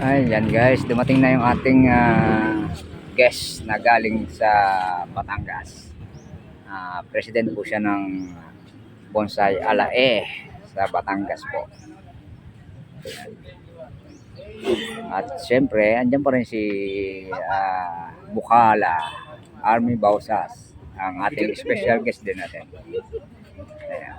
Ayan guys, dumating na yung ating guest na galing sa Batangas. President po siya ng Bonsai Alae sa Batangas po. At syempre, andyan pa rin si Bukala Army Bausas, ang ating special guest din natin. Ayan.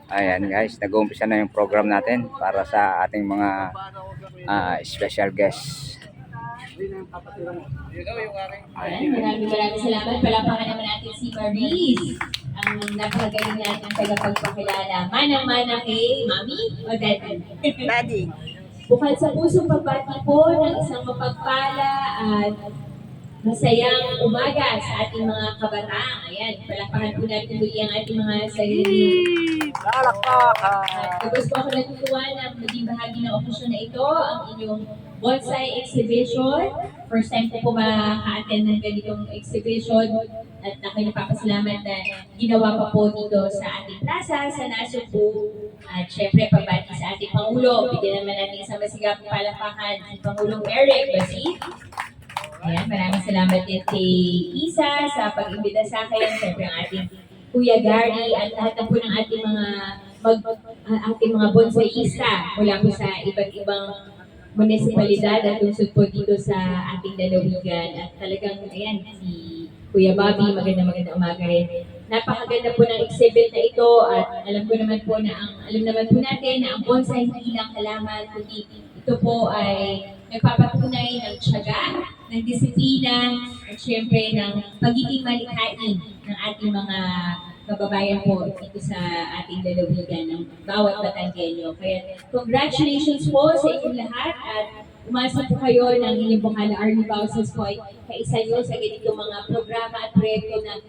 Ayan guys, nag-uumpisa na yung program natin para sa ating mga special guests. Ayan, maraming salamat. Palapakan naman natin si Maris, ang napakagaling natin tagapagpakilala. Manang-mana kay Mami o Daddy? Daddy. Bukod sa pusong pagbati po ng isang mapagpala at masayang umaga sa ating mga kabataan. Ayan, palapakan po natin muli ang ating mga sarili. Tapos po ako natutuwa na maging bahagi ng okasyon na ito, ang inyong bonsai exhibition. First time ko po maka-attend ng ganitong exhibition at ako'y napapasalamat na ginawa pa po dito sa ating plaza, sa Nasupo. At syempre, pabati sa ating Pangulo. Bigyan naman natin sa masigap palapakan si Pangulong Eric Basit. Ayan, maraming salamat din kay Isa sa pag-imbita sa akin. Siyempre ang ating Kuya Gary at lahat na po ng ating mga bonsaista mula po sa iba't ibang munisipalidad at lungsod po dito sa ating lalawigan. At talagang, ayan, si Kuya Bobby, maganda umaga rin. Napakaganda po ng exhibit na ito at alam naman po natin na ang bonsai hindi lang halaman, kundi ito po ay nagpapatunay ng tiyaga, ng disiplina, at syempre ng pagiging malikhain ng ating mga kababayan po dito sa ating lalawigan ng bawat Batanggenyo. Kaya congratulations po sa inyong lahat at umasa po kayo ng inyong Bukala Army Bausas po ay kaisa nyo sa ganitong mga programa at proyekto na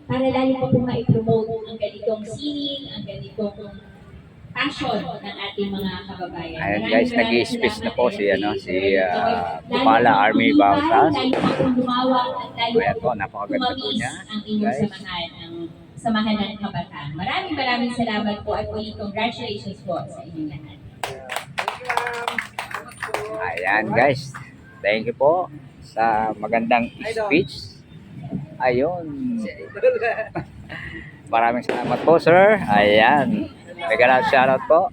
para lalo pa po ma-promote ang ganitong sining, ang ganitong passion ng ating mga kababayan. Ayan guys, nag-i-speech na po si Bukala Army Bausas. Ayan po, napakaganda po niya. Ang inyong samahan ng kabataan. Maraming salamat po at muli congratulations po sa inyong lahat. Ayan guys, thank you po sa magandang speech. Ayun. Maraming salamat po sir. Ayan. Mega shoutout po.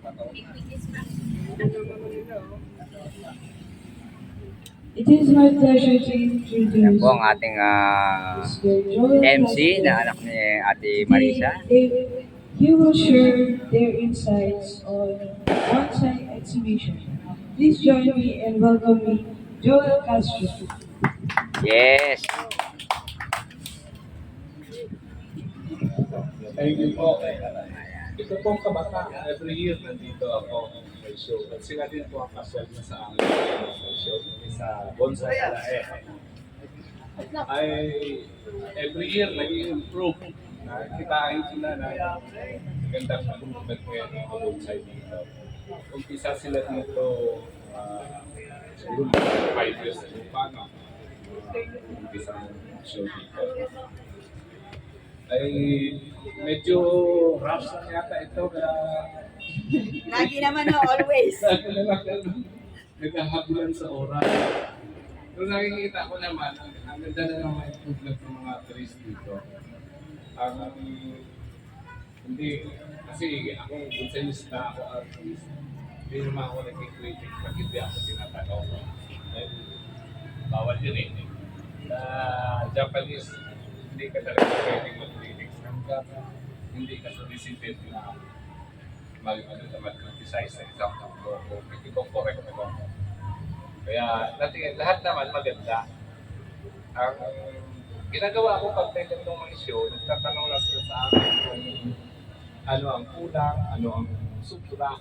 It is my pleasure to introduce Yan po ang ating MC na anak ni Ate Marisa. He will share their insights on bonsai exhibition. Please join me and welcome me, Joel Castro. Yes. Thank you po. Ito pong kabataan, every year nandito ako may show. At sila din po ang kasal na sa amin may show sa Bonsai Alae. Ay, every year nag-i-improve. Kitain sila na magandang improvement ngayon ng bonsai dito. Umpisa sila dito siguro 5 years na paano. Umpisa ng show dito. Ay medyo rush na yata ito kaya Lagi naman no, always. naghahabulan sa oras. Pero nakikita ko naman, ang ganda na naman improvement ng mga trees dito. Hindi, kasi ako, bunsanista ako artist, hindi naman ako nag-critic pag hindi ako tinatanong. Dahil bawal yun eh. Sa Japanese, hindi ka talaga pwedeng mag-critics hanggang hindi ka solicited na mag-criticize sa isang mundo o correct mo. Kaya lahat naman maganda. Ang ginagawa ko pag may ganitong mga show, nagtatanong lang sila sa akin kung ano ang kulang, ano ang subra.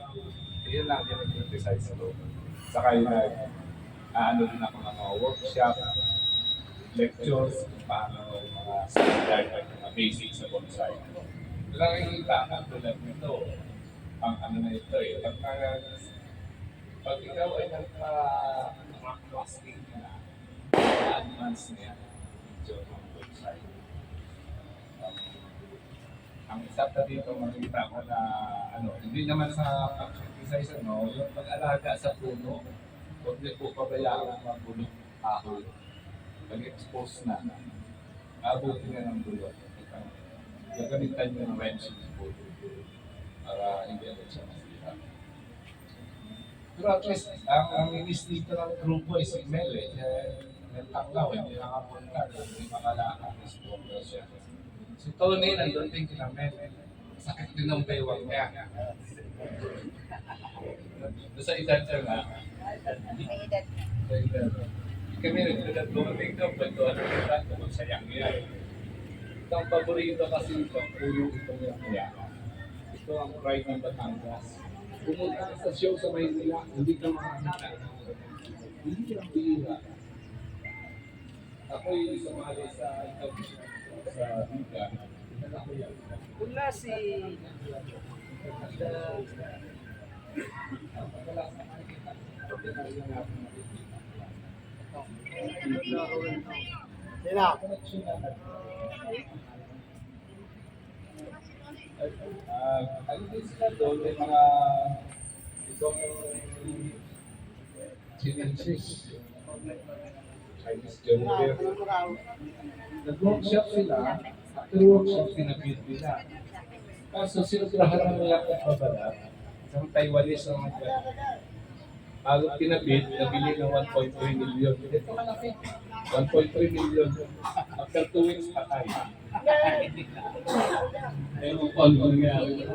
Yun lang yung nag-criticize sa loob. Saka yung ano din ako ng mga workshop, lectures, paano mga standard at mga basics sa bonsai. Nakikita ka tulad nito. Ang ano na ito eh. Pag ikaw ay nagka-rock masking na, advance niya. Medyo ang website. Ang isa pa dito makikita ko na ano, hindi naman sa pag-exercise no, yung pag-alaga sa puno, huwag niyo po pabayaan ang mga bulok kahoy. Pag-expose na, abuti na ng bulok. Gagamitan niyo ng wrench po para hindi agad siya masira. Pero at least, ang inis dito ng grupo ay si Mel eh. Mel Tanglaw, hindi nakapunta, hindi makalakad, stronger siya. Si Tony, nandun din kina Mel. Sakit din ng baywang niya. Sa edad siya nga. Sa edad. Kami nagdadad dumating daw, pwede ano kita, kung sayang niya. Ito ang paborito kasi ito, puro itong yung niya. Ito ang pride ng Batangas. Pumunta ka sa show sa Maynila, hindi ka makakita. Hindi ang bihira. Ako'y sumali sa ikaw sa Liga. Ako yan. Wala si... Ano din sila doon, may mga itong chinensis, Chinese Juniper. Nag-workshop sila, after workshop, sinabit nila. Kaso sinutrahan mo lang ang pabalat, isang Taiwanese ang mga bago pinabit, nabili ng 1.3 million. Ito malaki. 1.3 million. After 2 weeks, patay. Ewan ko ano nangyari.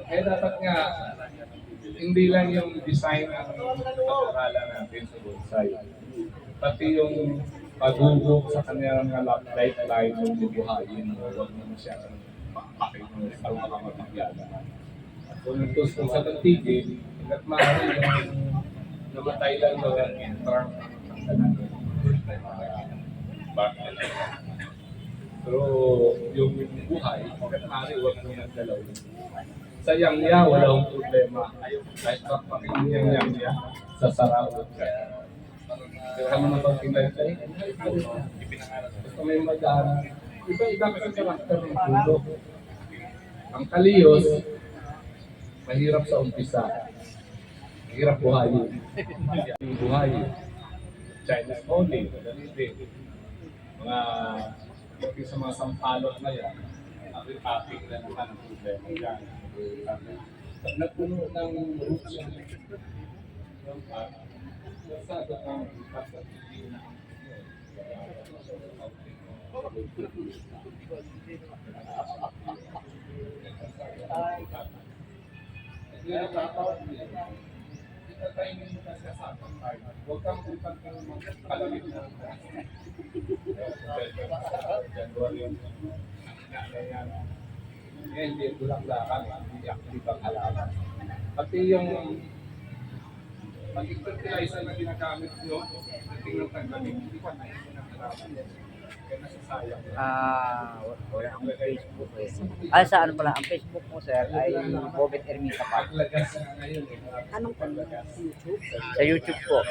Kaya dapat nga, hindi lang yung design ang pag-aralan natin sa bonsai. Pati yung pagugok sa kanyang lifeline ng bubuhayin mo, huwag mo masyadong pakapakit mo sa mga matigyan. Kung nagtusong sa kantigin, hanggat maaari yung namatay lang mga trunk ang talaga. Pero yung buhay, hanggat maaari huwag mo yung dalawin. Sa yang-ya, wala akong problema. Kahit pakpakin yung yang-ya, sasarawot ka. Kaya mo na pag-intay sa'yo, gusto mo yung madaan. Iba-iba kasi karakter ng pulo. Ang kaliyos, mahirap sa umpisa. Mahirap buhayin. Buhayin. Chinese holy, ganito. Mga pagki sa mga sampalot na yan, topic na naman ang problema yan. Pag nagpuno ng roots yan, yung nasado ng huwag kang utak ng mga kalamit na hindi bulak-lakan, hindi active ang halaman. Pati yung pag-fertilizer na ginagamit nyo, tingnan tanggalin, hindi pa na yung halaman. Kaya nasasayang. Wala akong Facebook eh. Ah, sa ano pala, ang Facebook mo sir ay Bobet Ermita pa. Paglagas na ngayon eh. Anong paglagas? Sa YouTube po.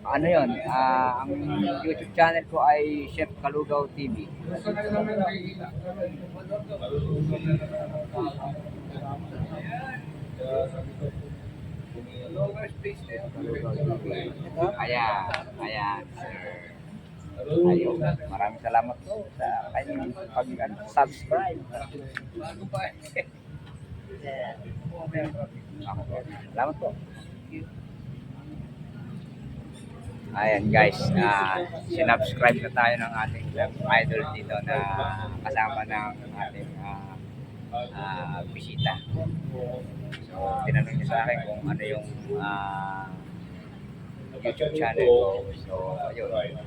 Ano yun? Ang YouTube channel ko ay Chef Kalugaw TV. Gusto na naman nakikita. Marunong na kaya sabi ko, lower space na yun. Ayan, sir. Ayun, maraming salamat po sa kanyang pag-subscribe. Bago pa eh. Ako po. Salamat po. Ayan guys, sinubscribe na tayo ng ating idol dito na kasama ng ating bisita. So, tinanong niya sa akin kung ano yung YouTube channel ko. So, ayun.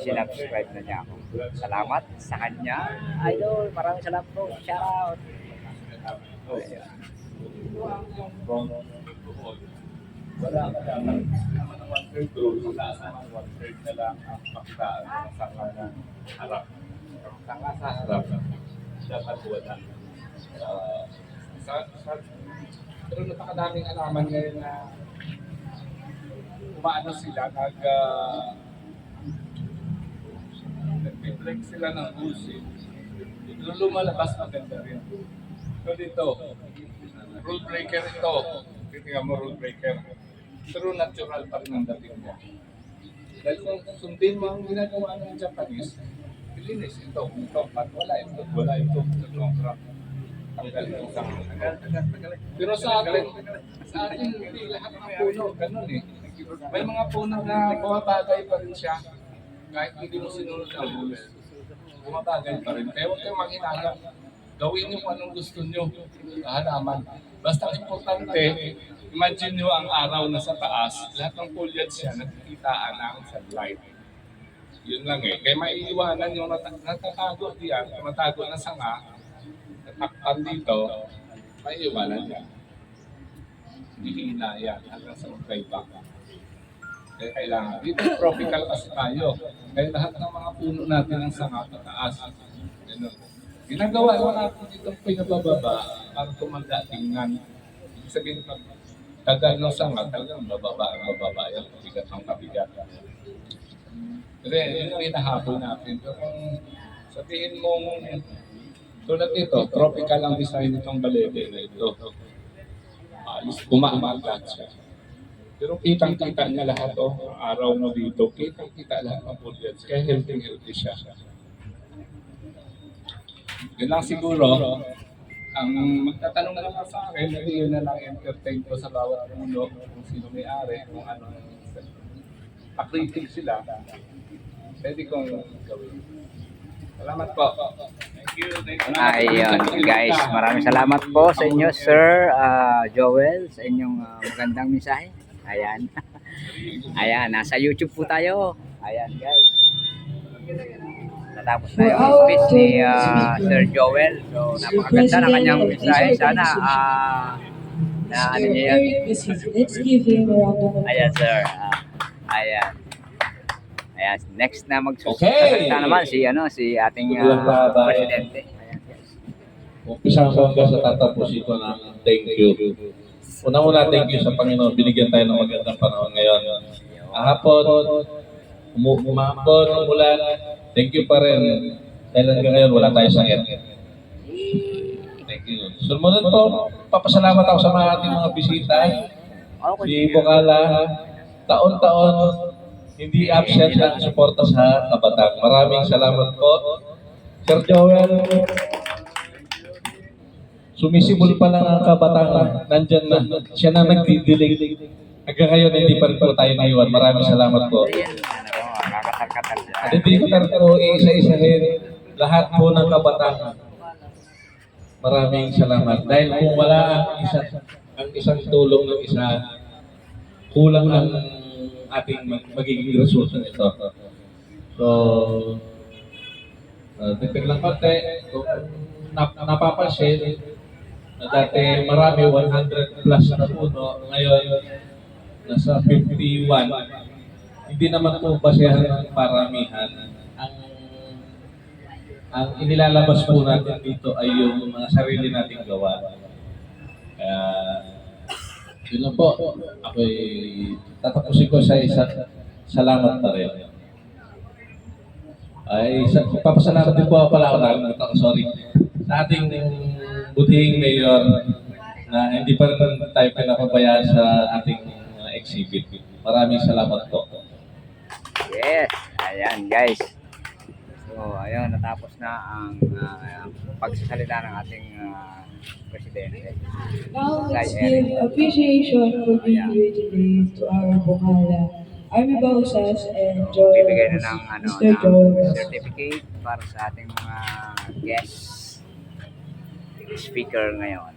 Sinubscribe na niya ako. Salamat sa kanya. Idol, maraming salamat po. Shout out. Wala ka dapat naman ng one-third rule, wala naman one-third na lang ang pakta ng sanga na harap. Sanga sa harap, dapat wala. Uh, pero napakadaming alaman ngayon na umaano sila, nag-break sila ng rules eh. Doon lumalabas maganda rin. So dito, rule breaker ito. Titingnan mo rule breaker. Pero natural pa rin ang dating niya. Dahil kung sundin mo ang ginagawa ng Japanese, ilinis ito, at wala ito, tatlong crack. Tanggalin ang isang pero sa atin, hindi lahat ng puno, ganun eh. May mga puno na bumabagay pa rin siya, kahit hindi mo sinunod ang rules. Bumabagay pa rin. Kaya huwag kayong manghinayang. Gawin niyo kung anong gusto niyo sa halaman. Basta ang importante, imagine niyo ang araw na sa taas, lahat ng foliage siya, nagkikitaan ang sunlight. Yun lang eh. Kaya maiiwanan yung natatago diyan, matago na sanga, natakpan dito, maiiwanan niya. Hihina yan hanggang sa mag-playback. Kaya kailangan. Dito tropical kasi tayo. Kaya lahat ng mga puno natin ang sanga pataas. Ganun. Ginagawa natin dito pinabababa para tumanda tingnan. Ibig sabihin pag tagal ng sanga, talagang bababa yan. Kabigat ang kabigat. Pero yun ang hinahabol natin. Pero kung sabihin mo, tulad nito, tropical ang design nitong balete na ito. Umaamagat siya. Pero kitang-kita niya lahat ang araw mo dito. Kitang-kita lahat ng foliage. Kaya healthy siya. Yun lang siguro, ang magtatanong na lang sa akin, yun na lang entertain ko sa bawat puno, kung sino may-ari, kung ano, pakritik sila, pwede kong gawin. Salamat po. Thank you. Ayun, guys, maraming salamat po sa inyo, Sir Joel, sa inyong magandang mensahe. Ayan. Ayan, nasa YouTube po tayo. Ayan, guys. Natapos na yung speech ni Sir Joel. So, napakaganda na kanyang mensahe. Sana, na ano niya yan. Let's give him a round of applause. Ayan, sir. Ayan. Ayan, next na magsusunod naman si ating presidente. Ayan, guys. Umpisa ko hanggang sa tatapusin ko ng thank you. Una-una, thank you sa Panginoon. Binigyan tayo ng magandang panahon ngayon. Hapon, umahapon, umulan. Thank you pa rin. Dahil hanggang ngayon, wala tayo sakit. Thank you. Sumunod po, papasalamat ako sa mga ating mga bisita. Si Bocala, taon-taon, hindi absent ang suporta sa kabataan. Maraming salamat po. Sir Joel, sumisibol pa lang ang kabataan. Nandyan na. Siya na nagdidilig. Hanggang ngayon, hindi pa rin po tayo naiwan. Maraming salamat po. Kakatal-katal siya. At hindi ko talaga po isa-isahin lahat po ng kabataan. Maraming salamat. Dahil kung wala ang isang tulong ng isa, kulang ang ating magiging resulta nito. So, dagdag lang konti, kung napapansin, na dati marami 100 plus na puno, ngayon nasa 51. Hindi naman po basehan ng paramihan. Ang inilalabas po natin dito ay yung mga sarili nating gawa. Kaya, yun lang po. Ako'y tatapusin ko sa isang salamat pa rin. Papasalamat din po pala ako sorry. Sa ating butihing mayor na hindi pa rin tayo pinapabayaan sa ating exhibit. Maraming salamat po. Yes, ayan guys. So, ayun, natapos na ang pagsasalita ng ating presidente. Now let's give appreciation for being here today to our Bocala, Army Bausas, and Joel, Bibigay na ng, Mr. Joel ng Castro. certificate para sa ating mga guest speaker ngayon.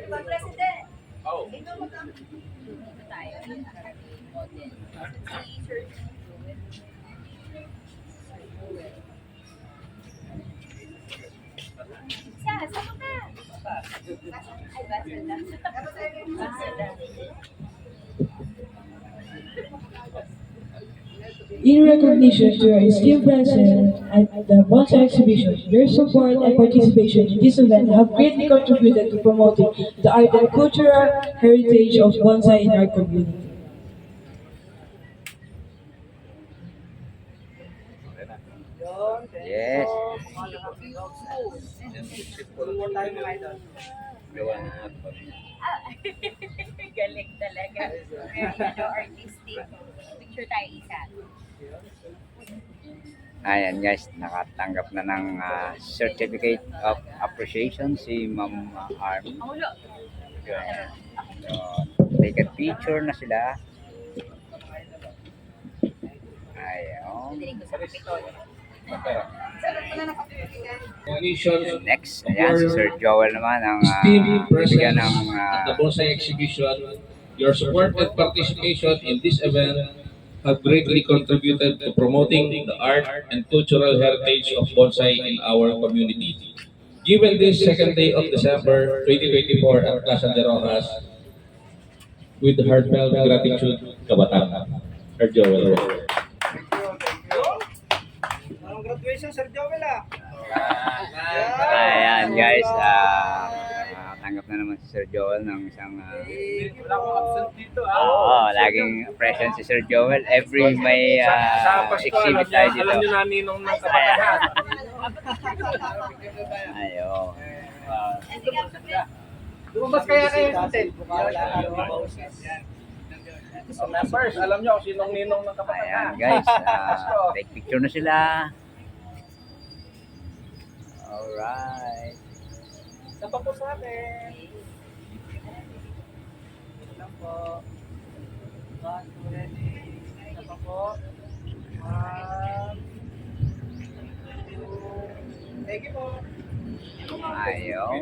President. Oh. In recognition to our esteemed presence at the bonsai exhibition, your support and participation in this event have greatly contributed to promoting the art and cultural heritage of bonsai in our community. Yes. Galing talaga. Medyo artistic. Picture tayo isa. Ayan guys, nakatanggap na ng Certificate of Appreciation si Ma'am Army. Ayan. So, take a picture na sila. Ayun. Congratulations, Next, ayan, si Sir Joel naman ang esteemed bigyan presence ng at the bonsai exhibition. Your support and participation in this event have greatly contributed to promoting the art and cultural heritage of bonsai in our community. Given this second day of December 2024 at Plaza de Rojas, with heartfelt gratitude, Kabataan. Sir Joel. ayan guys, tanggap na naman si Sir Joel ng isang laging present si Sir Joel every may exhibit tayo dito. naninong ng kabataan. Ayun. Lumabas kaya kayo sa tent. Members, alam nyo kung sinong ninong ng kabataan. Ayan guys, take picture na sila. Alright. Sapa po sa atin. Ilan po. Sapa po. Thank you po. Ayun.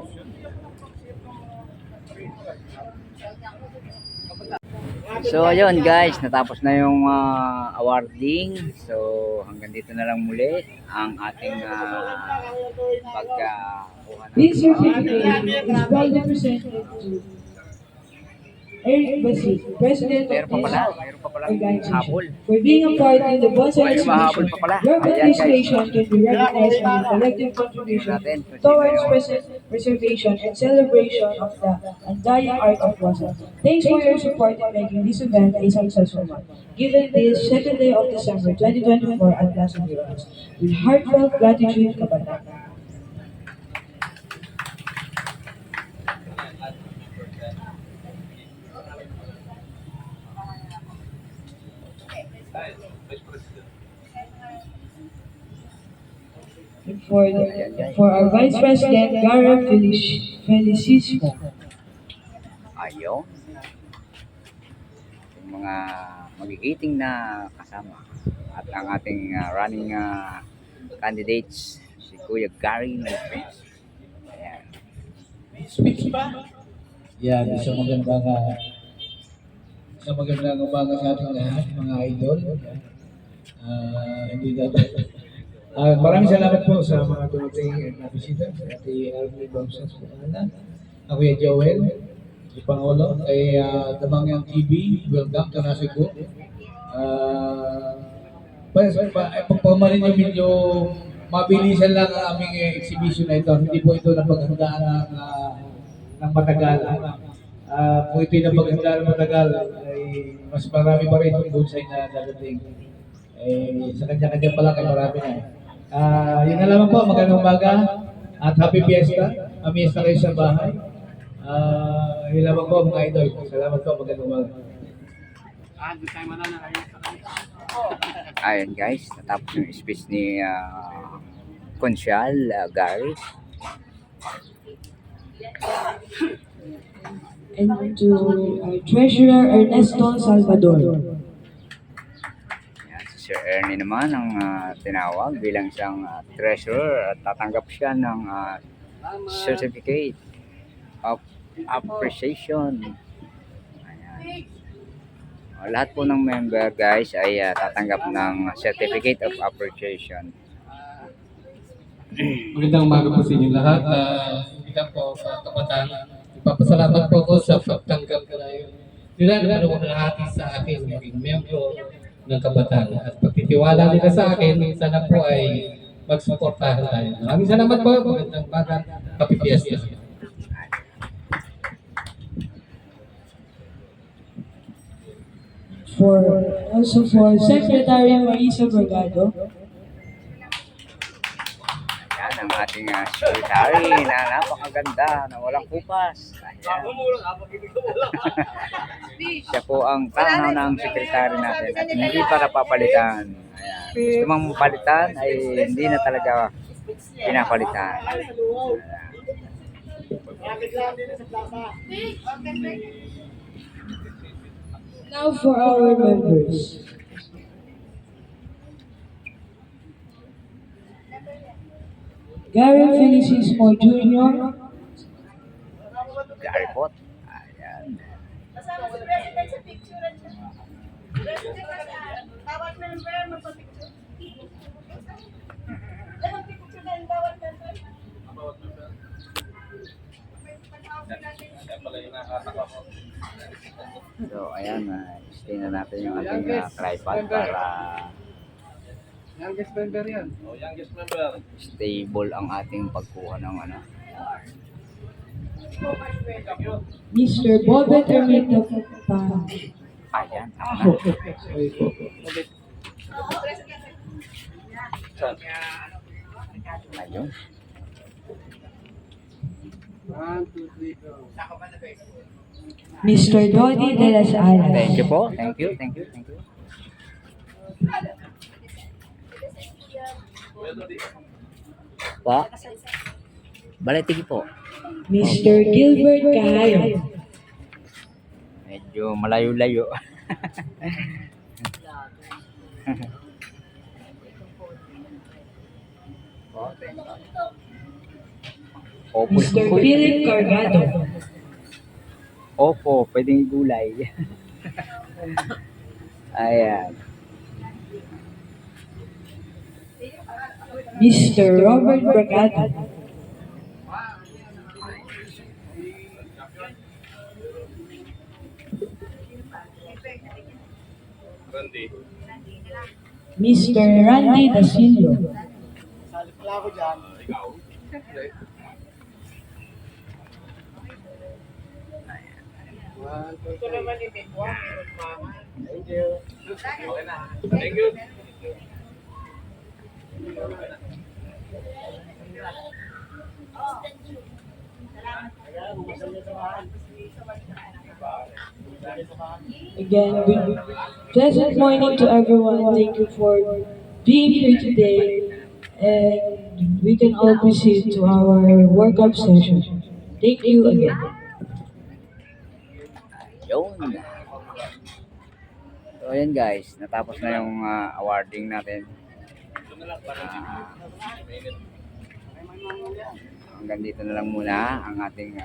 So ayun guys, natapos na yung awarding. So hanggang dito na lang muli ang ating pagkuha This certificate is proudly presented to Eric Basit, President of Mayroon this pa pala habol. organization, for being a part in the bonsai May mahabol exhibition. pa pala. Your Ayan, guys. participation can be recognized for your collective contribution Natin, kung sino towards yun. preservation and celebration of the undying art of bonsai. Thanks for your support in making this event a successful one. Given this second day of December 2024 at Plaza de Rojas, with heartfelt gratitude, Kabataan. And for our Vice President, Gara Felicismo. Ayun. Yung mga magigiting na kasama at ang ating running candidates si Kuya Gary Lopez. Ayan. Speech pa? Yan, isang magandang umaga sa ating lahat, mga idol. Hindi dapat. Maraming salamat po sa mga dumating na bisita, sa ating Army Bonsai po na. Ako yung Joel, si Pangulo, kay Damangyang TV, welcome to Nasigo. Pagpamalin nyo medyo mabilisan lang ang aming exhibition na ito. Hindi po ito napaghandaan ng matagal. Kung ito'y napaghandaan ng matagal, ay mas marami pa rin itong bonsai na dadating. Sa kanya-kanya pa lang ay marami na. Yun na lamang po, magandang umaga at happy fiesta. Amiesta kayo sa bahay. Yun lamang po mga idol. Salamat po, magandang umaga. Ayun guys, natapos yung speech ni Consyal Gary. And to our Treasurer Ernesto Salvador. Yan, si Sir Ernie naman ang tinawag bilang isang treasurer at tatanggap siya ng certificate of appreciation. Ayan. Lahat po ng member guys ay tatanggap ng certificate of appreciation. Magandang umaga po sa inyo lahat. Kita po sa Kabataan, Papasalamat po ako sa pagtanggap na yun. Nila na nahati sa akin maging miyembro ng kabataan at pagtitiwala nila sa akin, sana po ay magsuportahan tayo. Maraming salamat po. Magandang bagat. Happy Fiesta. Also for Secretary Marisa Brigado, Ayan ang ating secretary na napakaganda na walang kupas. Ayan. Siya po ang pangunahing sekretary natin at hindi pa napapalitan. Ayan. Gusto mang palitan ay hindi na talaga pinapalitan. now for our members. Gary Felicismo Jr., Gary Pot. Ayan. Kasama si President sa picture siya. President bawat member magpa-picture. Ano picture na yung bawat member? So, ayan, stay na natin yung ating tripod para Youngest member yan. Oh, youngest member. stable ang ating pagkuha ng ano. Mr. Bobet Ermita Ayan, ako na. Ayun. 1, 2, 3, go. Mr. Dodi de las Alas. Thank you po. Thank you, thank you, thank you. Pa? Baletigi po. Mr. Gilbert Cahayo. Medyo malayo-layo. Opo, Mr. Philip Cargado. Opo, pwedeng igulay. Ayan. Mr. Robert Bragado. Randy. Mr. Randy Dasilio. Ikaw. Ito naman ni Bigwa. Thank you. Okay na. Thank you. Again, pleasant morning to everyone. Thank you for being here today. And we can all proceed to our workout session. Thank you again. Yun. So, ayan guys. Natapos na yung awarding natin. Hanggang dito na lang muna ang ating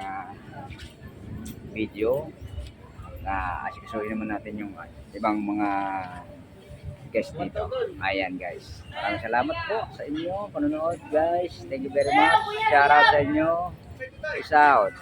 video. Na asikasuhin naman natin yung ibang mga guest dito. Ayan guys. Maraming salamat po sa inyo panonood guys. Thank you very much. Shout out sa inyo. Peace out.